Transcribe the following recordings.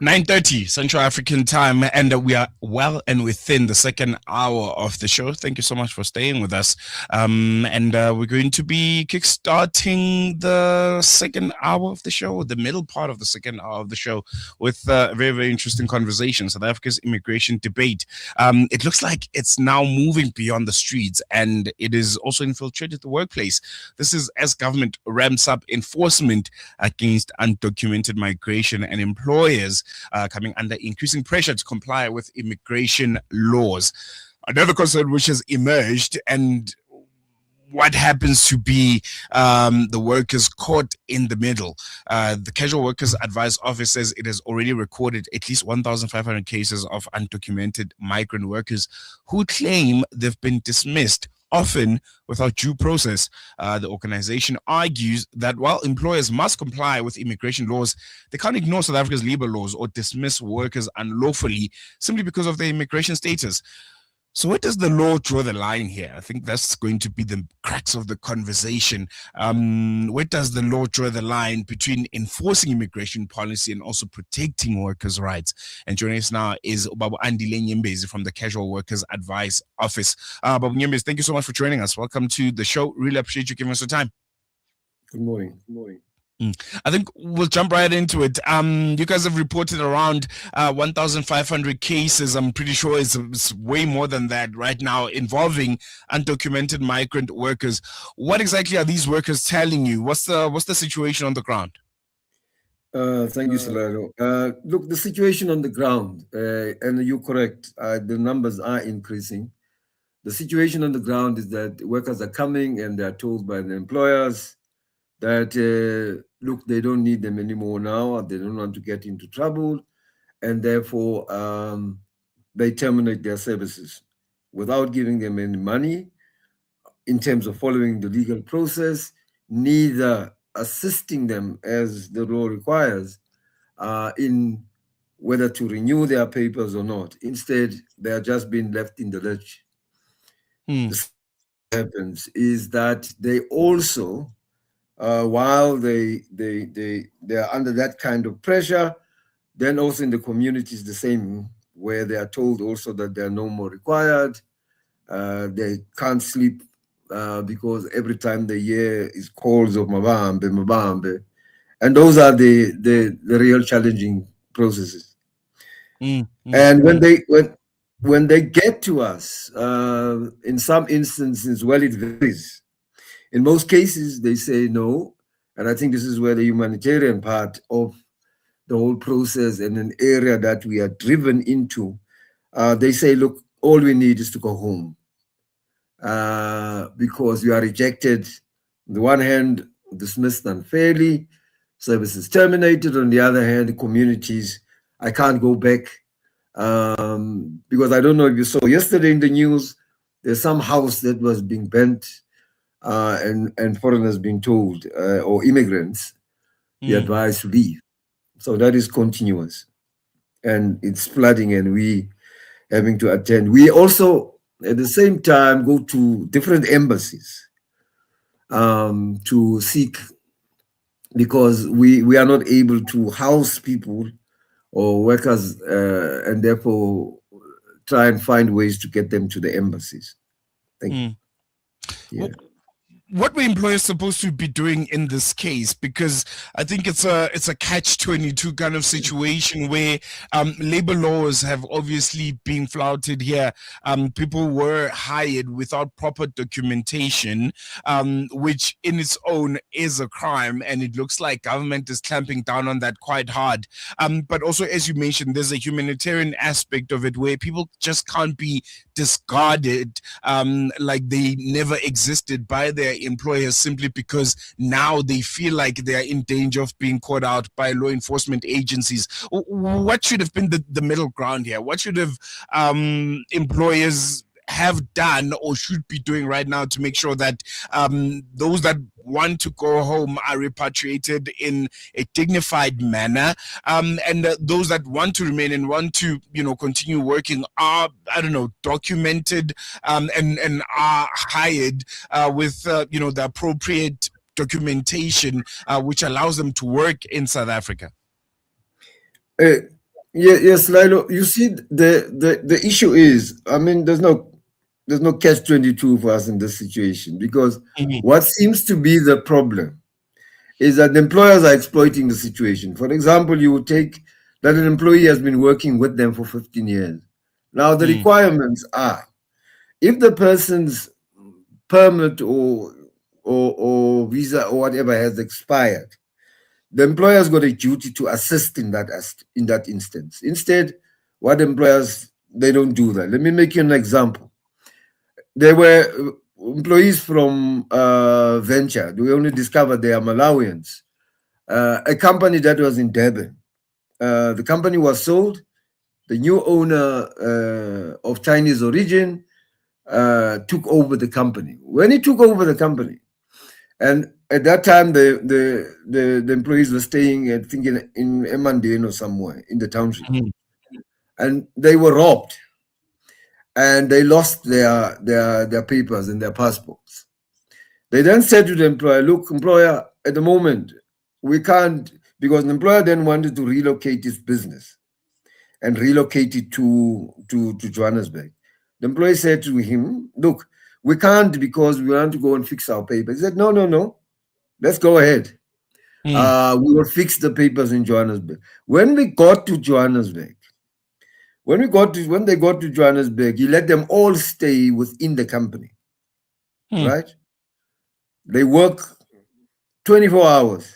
9:30 Central African time, and we are well and within the second hour of the show. Thank you so much for staying with us. And we're going to be kickstarting the second hour of the show, the middle part of the second hour of the show, with a very, very interesting conversation. South Africa's immigration debate. It looks like it's now moving beyond the streets, and it is also infiltrated the workplace. This is as government ramps up enforcement against undocumented migration, and employers coming under increasing pressure to comply with immigration laws. Another concern which has emerged, and what happens to be the workers caught in the middle. The Casual Workers Advice Office says it has already recorded at least 1,500 cases of undocumented migrant workers who claim they've been dismissed, often without due process. The organization argues that while employers must comply with immigration laws, they can't ignore South Africa's labor laws or dismiss workers unlawfully simply because of their immigration status. So where does the law draw the line here? I think that's going to be the crux of the conversation. Where does the law draw the line between enforcing immigration policy and also protecting workers' rights? And joining us now is Andile Nyembezi from the Casual Workers Advice Office. Nyembezi, thank you so much for joining us. Welcome to the show. Really appreciate you giving us your time. Good morning. Good morning. I think we'll jump right into it. You guys have reported around 1,500 cases. I'm pretty sure it's way more than that right now involving undocumented migrant workers. What exactly are these workers telling you? What's the situation on the ground? Thank you, Solano. Look, the situation on the ground, and you're correct, the numbers are increasing. The situation on the ground is that workers are coming and they're told by the employers that, look, they don't need them anymore now. They don't want to get into trouble. And therefore, they terminate their services without giving them any money in terms of following the legal process, neither assisting them as the law requires in whether to renew their papers or not. Instead, they are just being left in the lurch. The happens is that they also while they are under that kind of pressure, then also in the communities the same, where they are told also that they are no more required. They can't sleep because every time they hear is calls of Mabambe, Mabambe. And those are the real challenging processes. And when they get to us, in some instances, well, it varies. In most cases, they say no. And I think this is where the humanitarian part of the whole process and an area that we are driven into, they say, look, all we need is to go home because you are rejected. On the one hand, dismissed unfairly, services terminated. On the other hand, communities, I can't go back because I don't know if you saw yesterday in the news, there's some house that was being burnt. And foreigners being told, or immigrants, be advised to leave. So that is continuous. And it's flooding and we having to attend. We also, at the same time, go to different embassies to seek, because we are not able to house people or workers and therefore try and find ways to get them to the embassies. Thank you. Yeah. What were employers supposed to be doing in this case? Because I think it's a catch-22 kind of situation where labor laws have obviously been flouted here. People were hired without proper documentation, which in its own is a crime, and it looks like government is clamping down on that quite hard. But also, as you mentioned, there's a humanitarian aspect of it where people just can't be discarded like they never existed by their employers simply because now they feel like they are in danger of being caught out by law enforcement agencies. What should have been the middle ground here? What should have employers have done or should be doing right now to make sure that those that want to go home are repatriated in a dignified manner, and those that want to remain and want to, continue working are, documented and are hired with, the appropriate documentation which allows them to work in South Africa? Yes, Lilo. You see, the issue is, I mean, there's no catch 22 for us in this situation, because Mhm, what seems to be the problem is that the employers are exploiting the situation. For example, you would take that an employee has been working with them for 15 years. Now, the mm, requirements are, if the person's permit or visa or whatever has expired, the employer's got a duty to assist in that instance. Instead, what employers, they don't do that. Let me make you an example. There were employees from Venture. We only discovered they are Malawians. A company that was in Durban. The company was sold. The new owner of Chinese origin took over the company. When he took over the company, and at that time the employees were staying, I think, in Emandene or somewhere in the township, mhm, and they were robbed, and they lost their papers and their passports. They then said to the employer, "Look, employer, at the moment we can't," because the employer then wanted to relocate his business and relocate it to Johannesburg. The employee said to him, "Look, we can't because we want to go and fix our papers." He said, "No, no, no. Let's go ahead. mm, We will fix the papers in Johannesburg." When we got to Johannesburg, when they got to Johannesburg, he let them all stay within the company, mm, right? They work 24 hours.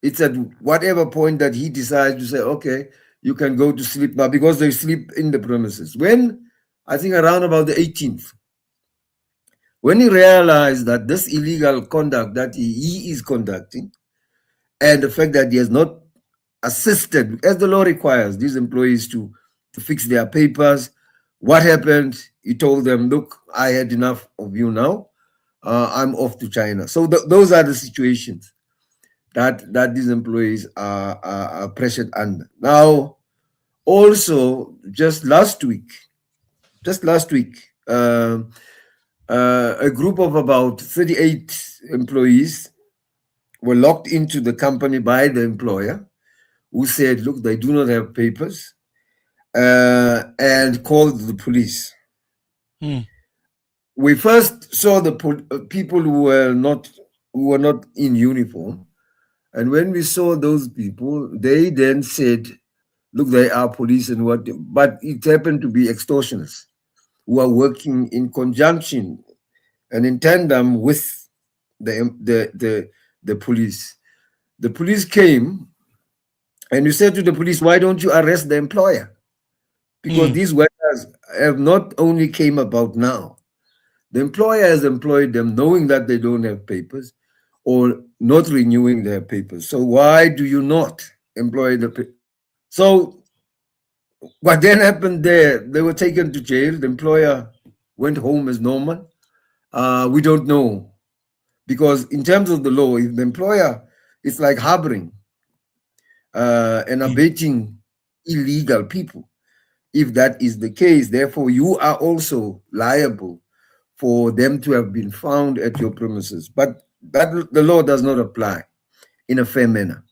It's at whatever point that he decides to say, "Okay, you can go to sleep now," because they sleep in the premises. When, I think, around about the 18th, when he realized that this illegal conduct that he is conducting, and the fact that he has not assisted, as the law requires, these employees to fix their papers, what happened? He told them, "Look, I had enough of you now. I'm off to China." So those are the situations that these employees are pressured under. Now, also, just last week, a group of about 38 employees were locked into the company by the employer, who said, "Look, they do not have papers," and called the police. mm, We first saw the people who were not in uniform, and when we saw those people, they then said, "Look, they are police and what," but it happened to be extortionists who are working in conjunction and in tandem with the police. The police came, and we said to the police, "Why don't you arrest the employer?" Because mm, these workers have not only came about now. The employer has employed them knowing that they don't have papers or not renewing their papers. So why do you not employ the? So what then happened there? They were taken to jail. The employer went home as normal. We don't know, because in terms of the law, if the employer is like harboring and mm, abetting illegal people, if that is the case, therefore you are also liable for them to have been found at your premises. But that the law does not apply in a fair manner.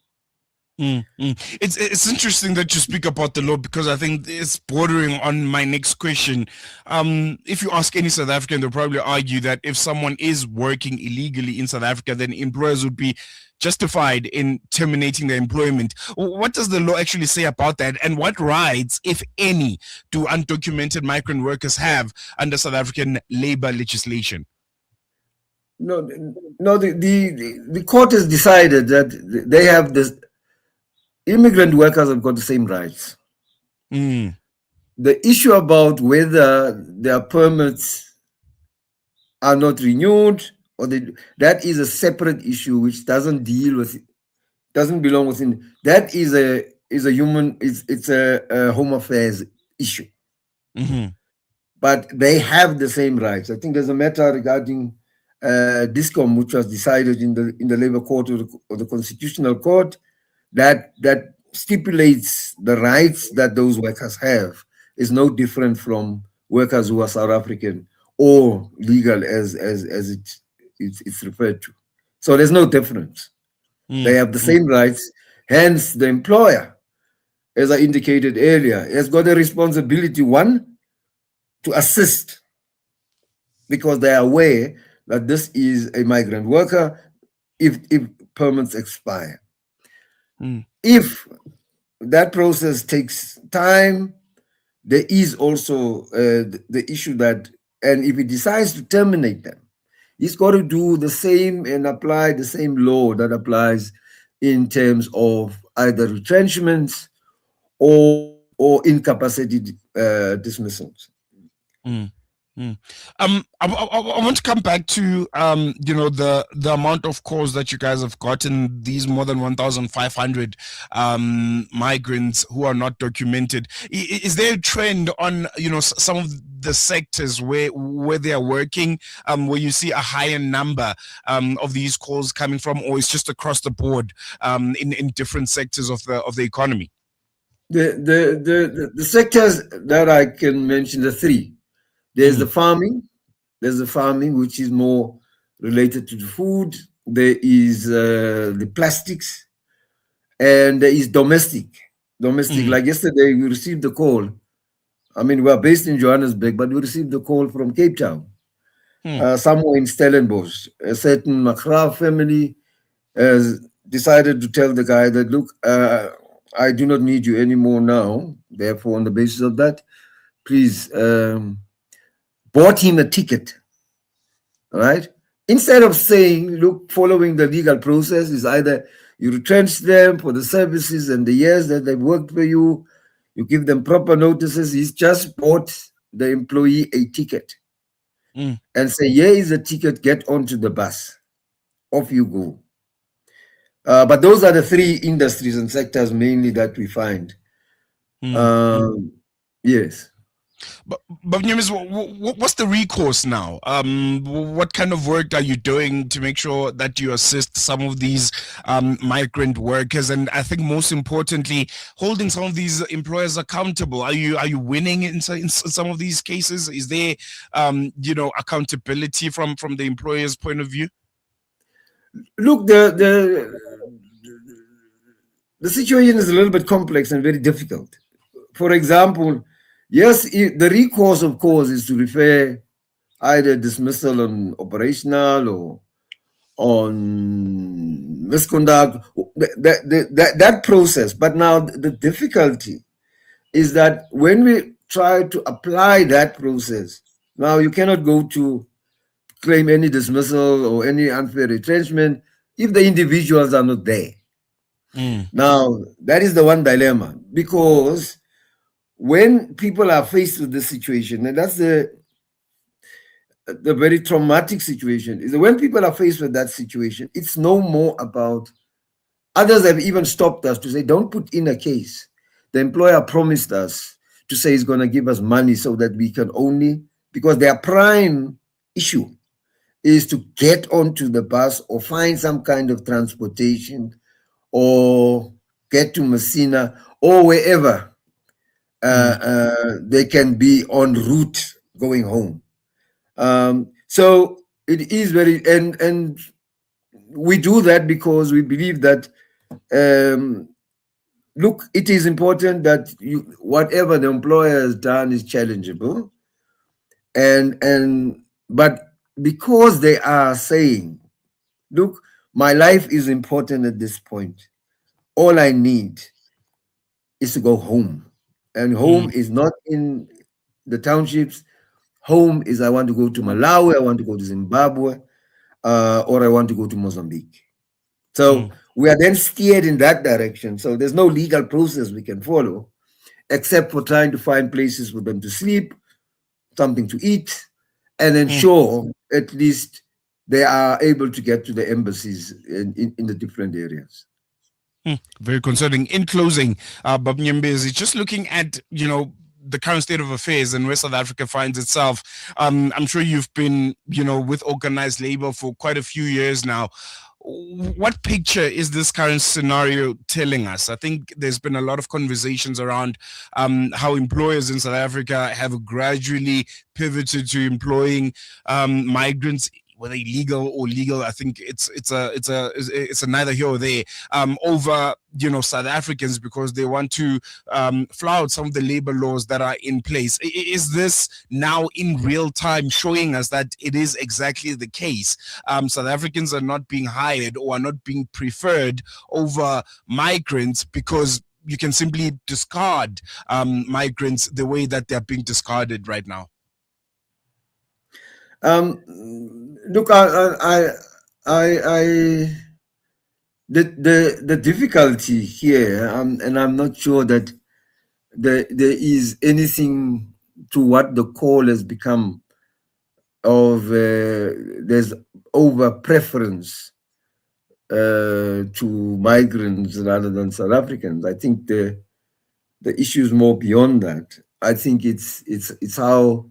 It's interesting that you speak about the law, because I think it's bordering on my next question. If you ask any South African, they'll probably argue that if someone is working illegally in South Africa, then employers would be justified in terminating their employment. What does the law actually say about that, and what rights, if any, do undocumented migrant workers have under South African labor legislation? No, no, the court has decided that they have this. Immigrant workers have got the same rights. Mm, The issue about whether their permits are not renewed or that is a separate issue which doesn't belong within. That is a human. It's a home affairs issue. mm-hmm, But they have the same rights. I think there's a matter regarding discom which was decided in the labor court or the constitutional court that stipulates the rights that those workers have is no different from workers who are South African or legal as it's referred to. So there's no difference. They mm, have the mm, same rights. Hence, the employer as I indicated earlier, has got a responsibility, one, to assist, because they are aware that this is a migrant worker if permits expire. If that process takes time, there is also the issue that, and if he decides to terminate them, he's got to do the same and apply the same law that applies in terms of either retrenchments or incapacity dismissals. I want to come back to the amount of calls that you guys have gotten, these more than 1,500 migrants who are not documented. Is there a trend on some of the sectors where they are working, where you see a higher number of these calls coming from, or it's just across the board in different sectors of the economy? The sectors that I can mention, the three. There's the farming. There's the farming, which is more related to the food. There is the plastics, and there is domestic. Like yesterday, we received the call. I mean, we are based in Johannesburg, but we received the call from Cape Town, somewhere in Stellenbosch. A certain Magraf family has decided to tell the guy that, look, I do not need you anymore now. Therefore, on the basis of that, please, bought him a ticket, right? Instead of saying, look, following the legal process is either you retrench them for the services and the years that they've worked for you, you give them proper notices. He's just bought the employee a ticket and say, here is a ticket, get onto the bus, off you go. But those are the three industries and sectors mainly that we find. Yes. But Nyembezi, what's the recourse now? What kind of work are you doing to make sure that you assist some of these migrant workers? And I think most importantly, holding some of these employers accountable. Are you winning in some of these cases? Is there accountability from the employer's point of view? Look, the situation is a little bit complex and very difficult. For example, yes, the recourse, of course, is to refer either dismissal on operational or on misconduct, that process. But now the difficulty is that when we try to apply that process, now you cannot go to claim any dismissal or any unfair retrenchment if the individuals are not there. Now, that is the one dilemma, because when people are faced with this situation, and that's the very traumatic situation, is that when people are faced with that situation, it's no more about, others have even stopped us to say, don't put in a case. The employer promised us to say he's going to give us money so that we can only, because their prime issue is to get onto the bus or find some kind of transportation or get to Messina or wherever they can be en route going home. So it is very, and we do that because we believe that, look, it is important that whatever the employer has done is challengeable, but because they are saying, look, my life is important at this point. All I need is to go home. And home is not in the townships. Home is I want to go to Malawi, I want to go to Zimbabwe, or I want to go to Mozambique. So we are then steered in that direction. So there's no legal process we can follow, except for trying to find places for them to sleep, something to eat, and ensure at least they are able to get to the embassies in the different areas. Very concerning. In closing, Baba Nyembezi, just looking at, the current state of affairs and where South Africa finds itself, I'm sure you've been, with organized labor for quite a few years now. What picture is this current scenario telling us? I think there's been a lot of conversations around how employers in South Africa have gradually pivoted to employing migrants. whether illegal or legal, I think it's a neither here or there, over South Africans, because they want to flout some of the labor laws that are in place. Is this now in real time showing us that it is exactly the case? South Africans are not being hired or are not being preferred over migrants because you can simply discard migrants the way that they're being discarded right now. Look, the difficulty here, and I'm not sure that there is anything to what the call has become of there's over preference to migrants rather than South Africans. I think the issue is more beyond that. I think it's how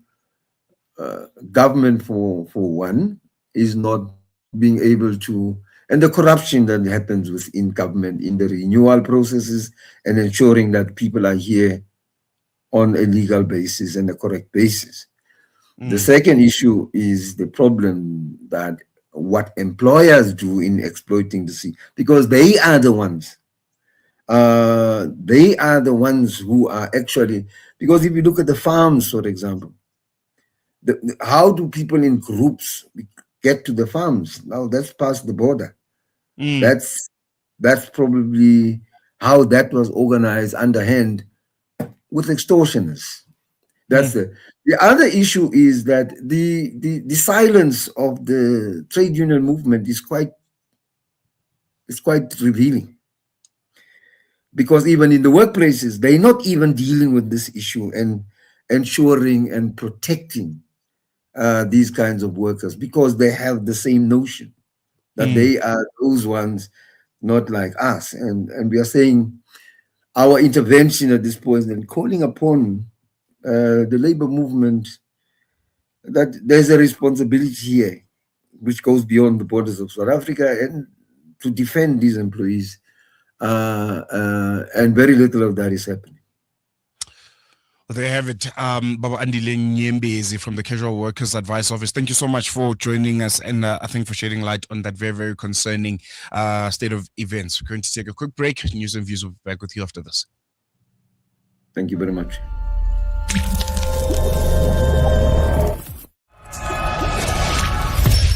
government for one is not being able to, and the corruption that happens within government in the renewal processes and ensuring that people are here on a legal basis and a correct basis. The second issue is the problem that what employers do in exploiting the sea, because they are the ones who are actually, because if you look at the farms, for example, how do people in groups get to the farms? Now that's past the border. That's probably how that was organized underhand with extortioners. That's the other issue is that the silence of the trade union movement is quite revealing, because even in the workplaces they're not even dealing with this issue and ensuring and protecting these kinds of workers, because they have the same notion that they are those ones, not like us. And we are saying our intervention at this point and calling upon the labor movement that there's a responsibility here which goes beyond the borders of South Africa, and to defend these employees, and very little of that is happening. There you have it, Baba Andile Nyembezi from the Casual Workers Advice Office. Thank you so much for joining us, and I think for shedding light on that very, very concerning state of events. We're going to take a quick break. News and Views will be back with you after this. Thank you very much.